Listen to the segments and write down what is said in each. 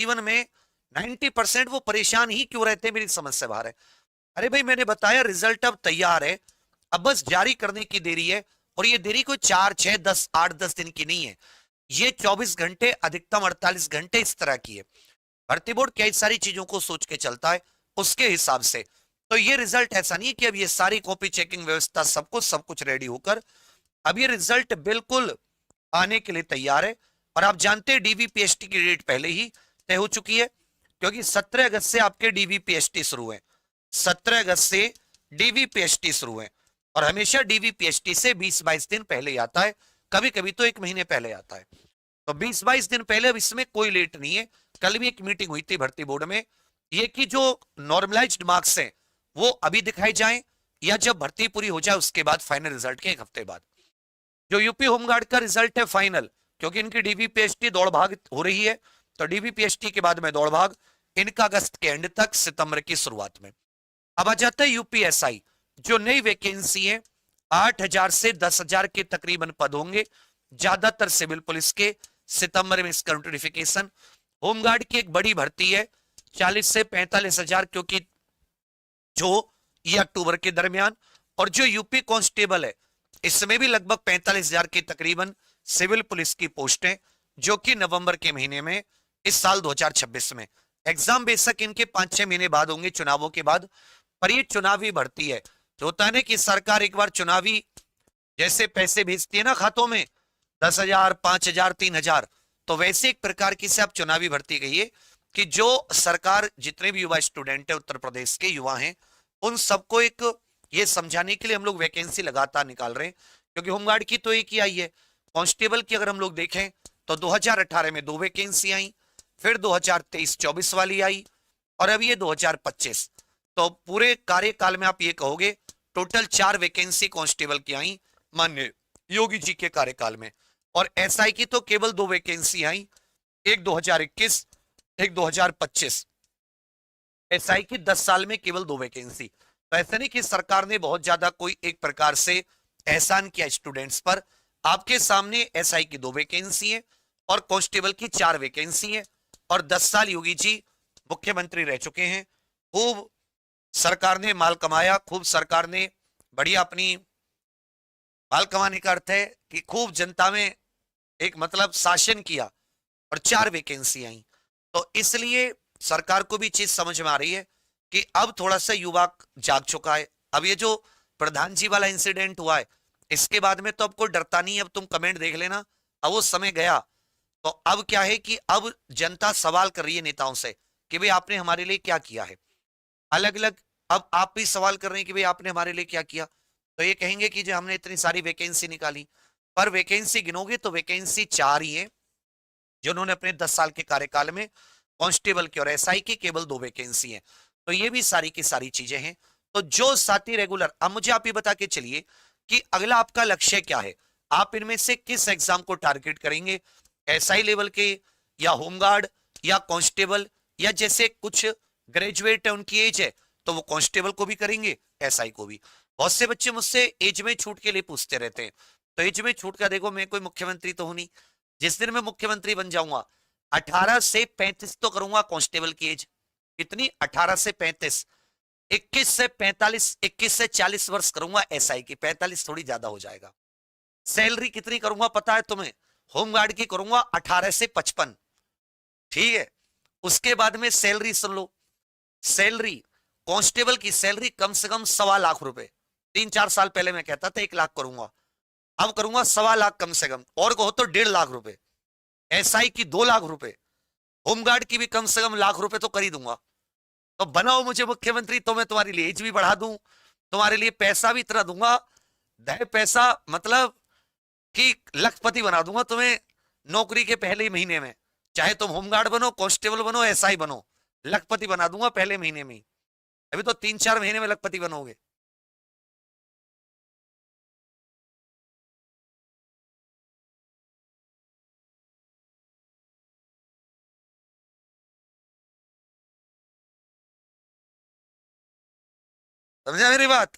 जीवन में 90% वो परेशान ही क्यों रहते हैं, मेरी समझ से बाहर है। अरे भाई मैंने बताया रिजल्ट अब तैयार है, अब बस जारी करने की देरी है। और ये देरी कोई 4 6 10 8 10 दिन की नहीं है, ये 24 घंटे, अधिकतम 48 घंटे इस तरह की है। भर्ती बोर्ड कई सारी चीजों को सोच के चलता है उसके हिसाब से। तो ये रिजल्ट ऐसा नहीं है कि अब ये सारी कॉपी चेकिंग व्यवस्था सब कुछ रेडी होकर अब ये रिजल्ट बिल्कुल आने के लिए तैयार है। और आप जानते हैं डीवीपीएसटी की डेट पहले ही तय हो चुकी है, क्योंकि 17 अगस्त से आपके डीवीपीएसटी शुरू है। 17 अगस्त से डीवीपीएसटी शुरू है, और हमेशा डीवीपीएसटी से 20 22 दिन पहले ही आता है, कभी कभी तो 1 महीने पहले आता है। तो 20 22 दिन पहले, अब इसमें कोई लेट नहीं है। कल भी एक मीटिंग हुई थी भर्ती बोर्ड में, ये कि जो नॉर्मलाइज्ड मार्क्स हैं वो अभी दिखाए जाएं, या जब भर्ती पूरी हो जाए उसके बाद, फाइनल रिजल्ट के 1 हफ्ते बाद। जो यूपी होमगार्ड का रिजल्ट है फाइनल, क्योंकि इनकी डीवीपीएसटी दौड़ भाग हो रही है, तो डीवीपीएसटी के बाद में दौड़ भाग इनका अगस्त के एंड तक, सितंबर की शुरुआत में। अब आ जाता है यूपीएसआई, जो नई वैकेंसी है। 8,000 से 10,000 के तकरीबन पद होंगे, ज्यादातर सिविल पुलिस के। सितंबर में इसका नोटिफिकेशन। होमगार्ड की एक बड़ी भर्ती है, 40 से 45,000, क्योंकि जो ये अक्टूबर के दरमियान। और जो यूपी कांस्टेबल है, इसमें भी लगभग 45,000 के तकरीबन सिविल पुलिस की पोस्टें, जो कि नवंबर के महीने में इस साल 2026 में। एग्जाम बेशक इनके 5 6 महीने बाद होंगे, चुनावों के बाद, पर ये चुनावी भर्ती है। जो होता है ना कि सरकार एक बार चुनावी जैसे पैसे भेजती है ना खातों में, 10,000 5,000 3,000, तो वैसे एक प्रकार की से आप चुनावी भर्ती कहिए, कि जो सरकार जितने भी युवा स्टूडेंट है, उत्तर प्रदेश के युवा हैं, उन सबको एक ये समझाने के लिए हम लोग वैकेंसी लगातार निकाल रहे हैं। क्योंकि होमगार्ड की तो एक ही आई है। कांस्टेबल की अगर हम लोग देखें तो 2018 में 2 वैकेंसी आई, फिर 2023-24 वाली आई, और अब ये 2025। तो पूरे कार्यकाल में आप ये कहोगे टोटल 4 वैकेंसी कांस्टेबल की आई माननीय योगी जी के कार्यकाल में। और एसआई की तो केवल 2 वैकेंसी आई, एक 2021, एक 2025। एसआई की 10 साल में केवल 2 वैकेंसी। तो ऐसा नहीं कि सरकार ने बहुत ज्यादा कोई एक प्रकार से एहसान किया स्टूडेंट्स पर। आपके सामने एसआई की 2 वैकेंसी है, और कांस्टेबल की 4 वैकेंसी है। और 10 साल योगी जी मुख्यमंत्री रह चुके हैं। खूब सरकार ने माल कमाया, खूब सरकार ने बढ़िया अपनी, माल कमाने का अर्थ है कि खूब जनता में एक मतलब शासन किया, और 4 वैकेंसी आई। तो इसलिए सरकार को भी चीज समझ में आ रही है कि अब थोड़ा सा युवा जाग चुका है। अब ये जो प्रधान जी वाला इंसिडेंट हुआ है, इसके बाद में तो अब कोई डरता नहीं है। अब तुम कमेंट देख लेना, अब वो समय गया। तो अब क्या है कि अब जनता सवाल कर रही है नेताओं से कि भाई आपने हमारे लिए क्या किया है। अलग अलग, अब आप भी सवाल कर रहे हैं कि भाई आपने हमारे लिए क्या किया। तो ये कहेंगे कि जो हमने इतनी सारी वैकेंसी निकाली, पर वैकेंसी गिनोगे तो वैकेंसी 4 ही है, जिन्होंने अपने 10 साल के कार्यकाल में कांस्टेबल की और एसआई की केवल 2 वैकेंसी है। तो ये भी सारी की सारी चीजें हैं। तो जो साथी रेगुलर, अब मुझे आप ये बता के चलिए कि अगला आपका लक्ष्य क्या है। आप इनमें से किस एग्जाम को टारगेट करेंगे, एसआई लेवल के, या होमगार्ड, या कांस्टेबल, या जैसे कुछ ग्रेजुएट है उनकी एज है तो वो कांस्टेबल को भी करेंगे, एसआई को भी। बहुत से बच्चे मुझसे एज में छूट के लिए पूछते रहते हैं। तो एज में छूट का देखो, मैं कोई मुख्यमंत्री तो हूं नहीं। जिस दिन मैं मुख्यमंत्री बन जाऊंगा, 18 से 35 तो करूंगा कांस्टेबल की एज। कितनी? 18 से 35। 21 से 45, 21 से 40 वर्ष करूंगा एसआई की। 45 थोड़ी ज्यादा हो जाएगा। सैलरी कितनी करूंगा पता है तुम्हें? होमगार्ड की करूंगा 18 से 55। ठीक है। उसके बाद में सैलरी सुन लो। सैलरी, कांस्टेबल की सैलरी कम से कम 1.25 लाख रुपए। 3 4 साल पहले मैं कहता था 1 लाख करूंगा, अब करूंगा 1.25 लाख कम से कम, और कहो तो 1.5 लाख रुपए। एसआई की 2 लाख रुपए, होमगार्ड की भी कम से कम लाख रुपए तो कर ही दूंगा। तो बनाओ मुझे मुख्यमंत्री, तो मैं तुम्हारी लिए एज भी बढ़ा दूं, तुम्हारे लिए पैसा भी इतना दूंगा, दह पैसा मतलब कि लखपति बना दूंगा तुम्हें नौकरी के पहले ही महीने में। चाहे तुम होमगार्ड बनो, कांस्टेबल बनो, एसआई बनो, लखपति बना दूंगा पहले महीने में ही। अभी तो 3 4 महीने में लखपति बनोगे। समझा मेरी बात?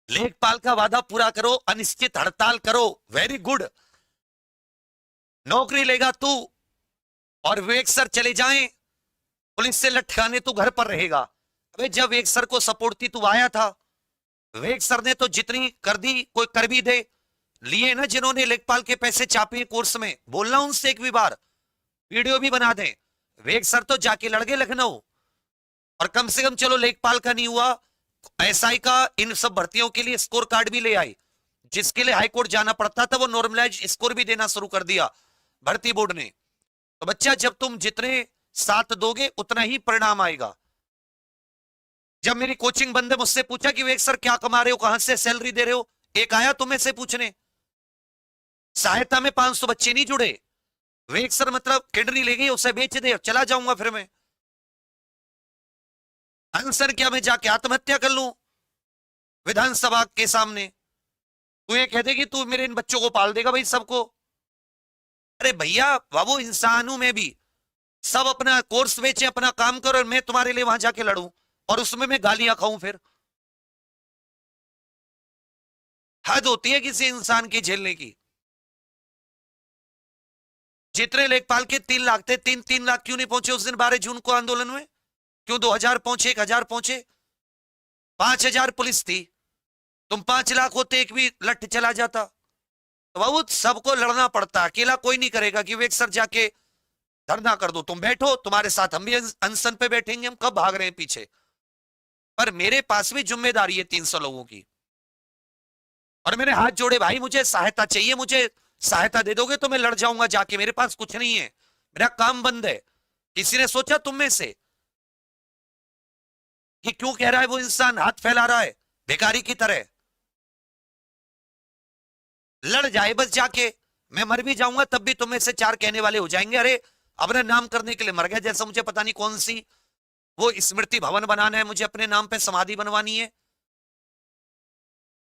लेखपाल का वादा पूरा करो, अनिश्चित हड़ताल करो, वेरी गुड। नौकरी लेगा तू, और विवेक सर चले जाएं पुलिस से लटकाने, तो घर पर रहेगा। अबे जब विवेक सर को सपोर्ट थी तू आया था। विवेक सर ने तो जितनी कर दी, कोई कर भी दे। लिए ना जिन्होंने लेखपाल के पैसे चापे कोर्स में, बोलना उनसे एक भी बार, वीडियो भी बना दें। विवेक सर तो जाके लड़ गए लखनऊ, और कम से कम चलो लेखपाल का नहीं हुआ, एसआई का इन सब भर्तियों के लिए स्कोर कार्ड भी ले आई, जिसके लिए हाईकोर्ट जाना पड़ता था, वो नॉर्मलाइज स्कोर भी देना शुरू कर दिया भर्ती बोर्ड ने। तो बच्चा जब तुम जितने साथ दोगे उतना ही परिणाम आएगा। जब मेरी कोचिंग बंद है, मुझसे पूछा कि विवेक सर क्या कमा रहे हो, कहां से सैलरी दे रहे हो, एक आया तुम्हें से पूछने। सहायता में 500 बच्चे नहीं जुड़े। विवेक सर मतलब किडनी ले गई, उसे बेच दे, चला जाऊंगा फिर मैं। आंसर क्या, मैं जाके आत्महत्या कर लूं विधानसभा के सामने? तू ये कह दे कि तू मेरे इन बच्चों को पाल देगा भाई सबको। अरे भैया बाबू, इंसान हूं मैं भी। सब अपना कोर्स बेचे, अपना काम करो, और मैं तुम्हारे लिए वहां जाके लड़ूं और उसमें मैं गालियां खाऊं? फिर हद होती है किसी इंसान की झेलने की। जितने लेखपाल के 3 लाख थे, 3-3 लाख क्यों नहीं पहुंचे उस दिन 12 जून को आंदोलन में? क्यों 2000 पहुंचे, 1000 पहुंचे? 5000 पुलिस थी, तुम 5 लाख होते एक भी लठ चला जाता। तो बाबू सबको लड़ना पड़ता, अकेला कोई नहीं करेगा कि विवेक सर जाके धरना कर दो, तुम बैठो, तुम्हारे साथ हम भी अनशन पे बैठेंगे, हम कब भाग रहे हैं पीछे। पर मेरे पास भी जिम्मेदारी है 300 लोगों की, और मैंने हाथ जोड़े, भाई मुझे सहायता चाहिए, मुझे सहायता दे दोगे तो मैं लड़ जाऊंगा जाके, मेरे पास कुछ नहीं है, मेरा काम बंद है। किसी ने सोचा तुम में से कि क्यों कह रहा है वो इंसान, हाथ फैला रहा है भिखारी की तरह? लड़ जाए बस जाके, मैं मर भी जाऊंगा तब भी तुम में से 4 कहने वाले हो जाएंगे, अरे अपने नाम करने के लिए मर गया, जैसा मुझे पता नहीं कौन सी वो स्मृति भवन बनाना है, मुझे अपने नाम पे समाधि बनवानी है,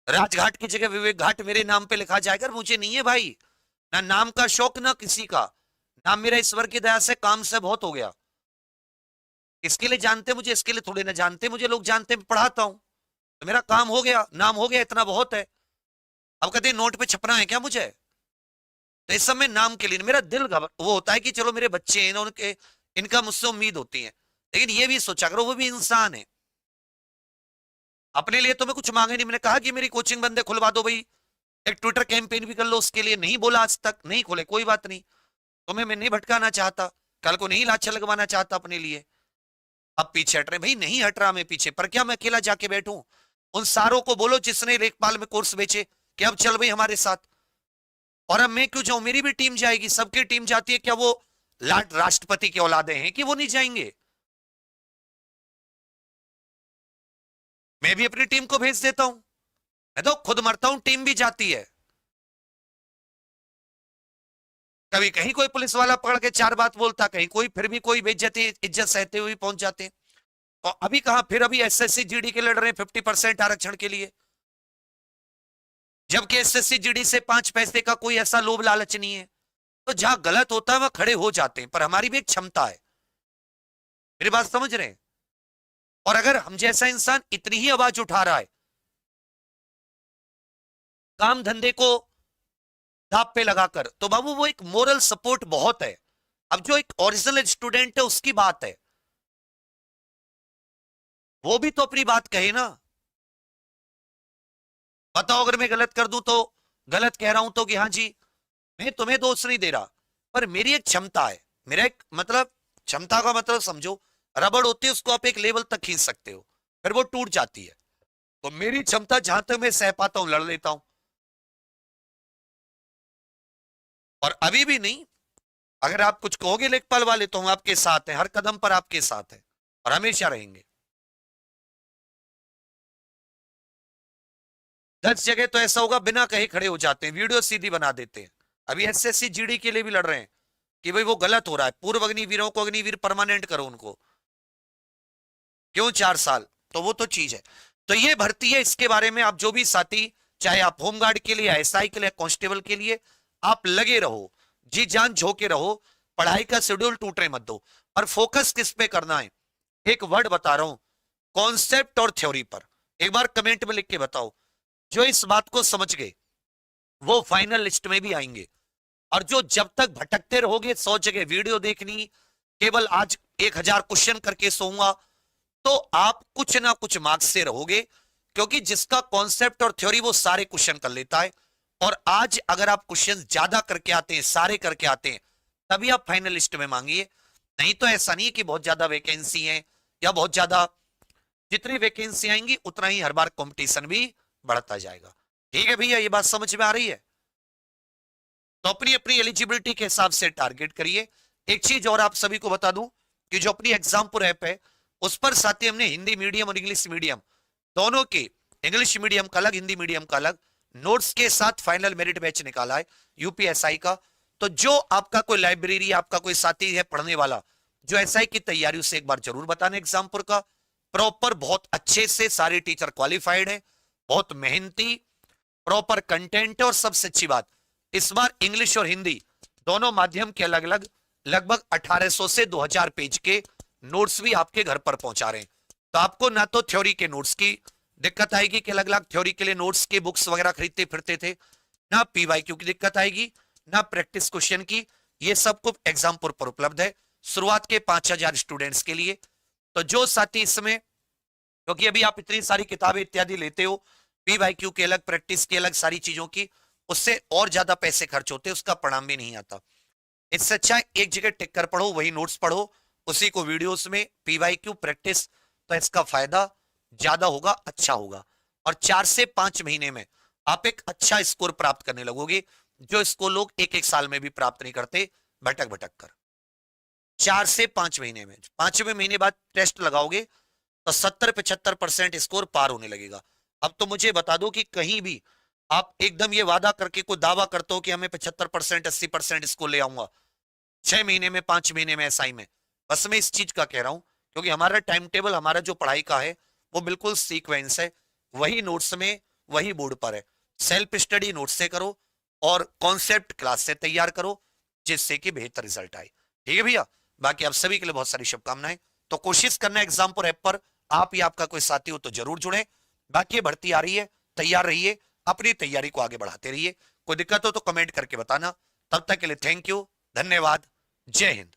राजघाट की जगह विवेक घाट मेरे नाम पे लिखा जाएगा। मुझे नहीं है भाई, ना नाम का शौक ना किसी का, नाम मेरा ईश्वर की दया से काम से बहुत हो गया। इसके लिए जानते मुझे, इसके लिए थोड़े ना जानते मुझे, लोग जानते मैं पढ़ाता हूं, तो मेरा काम हो गया, नाम हो गया, इतना बहुत है। अब कहते नोट पे छपना है क्या मुझे? तो इस समय नाम के लिए मेरा दिल वो होता है कि चलो मेरे बच्चे हैं, उनके इनका मुझसे उम्मीद होती है, लेकिन ये भी सोचा करो वो भी इंसान है। अपने लिए तो मैं कुछ मांगे नहीं, मैंने कहा कि मेरी कोचिंग बंद है, खुलवा दो भाई, एक ट्विटर कैंपेन भी कर लो उसके लिए, नहीं बोला आज तक, नहीं खोले कोई बात नहीं, तुम्हें मैं नहीं भटकाना चाहता, कल को नहीं लाछा लगवाना चाहता अपने लिए। अब पीछे हट रहे भाई, नहीं हट रहा मैं पीछे, पर क्या मैं अकेला जाके बैठूं? उन सारों को बोलो जिसने लेखपाल में कोर्स बेचे कि अब चल भाई हमारे साथ। और अब मैं क्यों जाऊं, मेरी भी टीम जाएगी, सबकी टीम जाती है, क्या वो लाट राष्ट्रपति के औलादे हैं कि वो नहीं जाएंगे? मैं भी अपनी टीम को भेज देता हूं, मैं तो खुद मरता हूं, टीम भी जाती है। कभी कहीं कोई पुलिस वाला पकड़ के 4 बात बोलता, कहीं कोई, फिर भी कोई बेइज्जती इज्जत सहते हुए पहुंच जाते। और अभी कहां, फिर अभी एसएससी जीडी के लड़ रहे हैं 50% आरक्षण के लिए, जबकि एसएससी जीडी से 5 पैसे का कोई ऐसा लोभ लालच नहीं है। तो जहां गलत होता है वहां खड़े हो जाते हैं, पर हमारी भी एक क्षमता है, मेरी बात समझ रहे हैं? और अगर हम जैसा इंसान इतनी ही आवाज उठा रहा है, काम धंधे को दाप पे लगाकर, तो बाबू वो एक मोरल सपोर्ट बहुत है। अब जो एक ओरिजिनल स्टूडेंट है उसकी बात है, वो भी तो अपनी बात कहे ना। बताओ अगर मैं गलत कर दूं तो, गलत कह रहा हूं तो, कि हाँ जी मैं तुम्हें दोष नहीं दे रहा, पर मेरी एक क्षमता है, मेरा एक मतलब, क्षमता का मतलब समझो, रबड़ होती है उसको आप एक लेवल तक खींच सकते हो, फिर वो टूट जाती है। तो मेरी क्षमता जहां तक मैं सह पाता हूं लड़ लेता हूं, और अभी भी नहीं। अगर आप कुछ कहोगे लेखपाल वाले तो हम आपके साथ हैं, हर कदम पर आपके साथ हैं और हमेशा रहेंगे। 10 जगह तो ऐसा होगा बिना कहे खड़े हो जाते हैं, वीडियो सीधी बना देते हैं। अभी एसएससी जीडी के लिए भी लड़ रहे हैं कि भाई वो गलत हो रहा है, पूर्व अग्निवीरों को अग्निवीर परमानेंट करो उनको, क्यों 4 साल? तो वो तो चीज है। तो ये भर्ती है, इसके बारे में आप जो भी साथी, चाहे आप होमगार्ड के लिए, एसआई के लिए, कांस्टेबल के लिए, आप लगे रहो, जी जान झोंके रहो, पढ़ाई का शेड्यूल टूटने मत दो। और फोकस किस पे करना है, एक वर्ड बता रहा हूं, कॉन्सेप्ट और थ्योरी पर। एक बार कमेंट में लिख के बताओ, जो इस बात को समझ गए वो फाइनल लिस्ट में भी आएंगे। और जो जब तक भटकते रहोगे 100 जगह वीडियो देखनी, केवल आज 1000 क्वेश्चन करके सोऊंगा, तो आप कुछ ना कुछ मार्क्स से रहोगे, क्योंकि जिसका कॉन्सेप्ट और थ्योरी वो सारे क्वेश्चन कर लेता है। और आज अगर आप क्वेश्चन ज्यादा करके आते हैं, सारे करके आते हैं, तभी आप फाइनल लिस्ट में मांगिए। नहीं तो ऐसा नहीं कि बहुत ज्यादा वैकेंसी है या बहुत ज्यादा, जितनी वैकेंसी आएंगी उतना ही हर बार कंपटीशन भी बढ़ता जाएगा। ठीक है भैया, ये बात समझ में आ रही है? तो अपनी अपनी एलिजिबिलिटी के हिसाब से टारगेट करिए। एक चीज और आप सभी को बता दूं कि जो अपनी एग्जामपुर ऐप है उस पर साथ ही हमने हिंदी मीडियम और इंग्लिश मीडियम दोनों के, इंग्लिश मीडियम का अलग, हिंदी मीडियम का अलग, नोट्स के साथ फाइनल मेरिट बैच निकाला है यूपीएसआई का। तो जो आपका कोई लाइब्रेरी, आपका कोई साथी है पढ़ने वाला जो एसआई की तैयारी, उसे एक बार जरूर बताना एग्जामपुर का। प्रॉपर बहुत अच्छे से सारे टीचर क्वालिफाइड है, बहुत मेहनती, प्रॉपर कंटेंट है, और सबसे अच्छी बात इस बार इंग्लिश और हिंदी दोनों माध्यम के अलग अलग लगभग 1800 से 2000 पेज के नोट्स भी आपके घर पर पहुंचा रहे हैं। तो आपको ना तो थ्योरी के नोट्स की दिक्कत आएगी कि अलग अलग थ्योरी के लिए नोट्स के बुक्स वगैरह खरीदते फिरते थे, ना पीवाईक्यू की दिक्कत आएगी, ना प्रैक्टिस क्वेश्चन की। ये सब कुछ एग्जामपुर पर उपलब्ध है शुरुआत के 5000 स्टूडेंट्स के लिए। तो जो साथी इसमें, क्योंकि अभी आप इतनी सारी किताबें इत्यादि लेते हो, पीवाईक्यू के अलग, प्रैक्टिस की अलग, सारी चीजों की, उससे और ज्यादा पैसे खर्च होते हैं, उसका परिणाम भी नहीं आता। इससे अच्छा एक जगह टिक कर पढ़ो, वही नोट्स पढ़ो, उसी को वीडियोस में पीवाईक्यू प्रैक्टिस, तो इसका फायदा ज्यादा होगा, अच्छा होगा। और 4 से 5 महीने में आप एक अच्छा स्कोर प्राप्त करने लगोगे, जो स्कोर लोग एक एक साल में भी प्राप्त नहीं करते भटक भटक कर। 4 से 5 महीने में, 5वें महीने बाद टेस्ट लगाओगे तो 70-75% स्कोर पार होने लगेगा। अब तो मुझे बता दो कि कहीं भी आप एकदम ये वादा करके कोई दावा करते हो कि हमें 75% 80% स्कोर ले आऊंगा 6 महीने में, 5 महीने में, एसआई में, बस मैं इस चीज का कह रहा हूं क्योंकि हमारा टाइम टेबल, हमारा जो पढ़ाई का है वो बिल्कुल सीक्वेंस है, वही नोट्स में, वही बोर्ड पर है। सेल्फ स्टडी नोट्स से करो और कॉन्सेप्ट क्लास से तैयार करो, जिससे कि बेहतर रिजल्ट आए। ठीक है भैया, बाकी आप सभी के लिए बहुत सारी शुभकामनाएं। तो कोशिश करना एग्जामपुर ऐप पर आप या आपका कोई साथी हो तो जरूर जुड़े। बाकी भर्ती आ रही है, तैयार रहिए, अपनी तैयारी को आगे बढ़ाते रहिए। कोई दिक्कत हो तो कमेंट करके बताना। तब तक के लिए थैंक यू, धन्यवाद, जय हिंद।